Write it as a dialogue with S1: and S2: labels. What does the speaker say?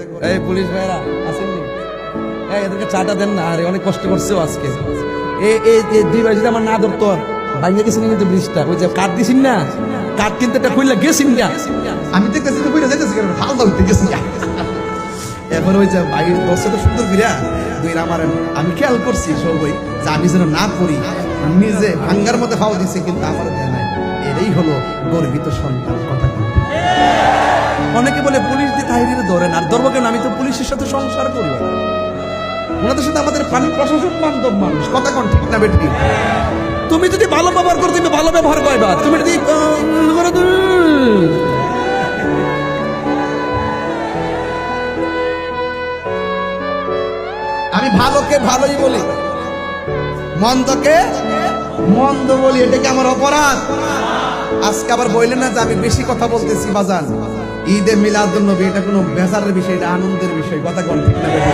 S1: এই পুলিশ ভাইরা আসেননি, এদেরকে চাটা দেন না, আরে অনেক কষ্ট করছে আজকে। এই দুই ভাই যদি আমার না ধরতো, ভাঙে গেছেন কিন্তু ব্রিজটা, ওই যে কাঠ দিছিন না, কাঠ কিনতে খুললে গেছিন না, আমি দেখতেছি তো বুঝে যাইতেছি কেন ফালদা উঠতে গেছি। এখন ওই যে ভাই বসে তো সুন্দর বিরা দুই আমার, আমি খেয়াল করছি সবই যে আমি যেন না করি, নিজে ভাঙ্গার মধ্যে ফাও দিছে, কিন্তু আমার দেয় নাই। এটাই হলো গর্বিত সন্তান। কথা অনেকে বলে পুলিশ দিয়ে তাহিরিরে ধরেন, আর ধরবো কেন, আমি তো পুলিশের সাথে সংসার করি, ওনাদের সাথে আমাদের প্রশাসন বান্ধব মানুষ। কথা কোন ঠিক না বেটি? তুমি যদি ভালো ব্যবহার করো, তুমি ভালো ব্যবহার করবা, তুমি যদি আমি ভালোকে ভালোই বলি, মন্দকে মন্দ বলি, এটা কি আমার অপরাধ? আজকে আবার বললেন না যে আমি বেশি কথা বলতেছি। বাজান, ঈদে মিলাদুন নবী এটা কোনো বেজারের বিষয়, এটা আনন্দের বিষয়। কথা কোন ঠিক না বেটি?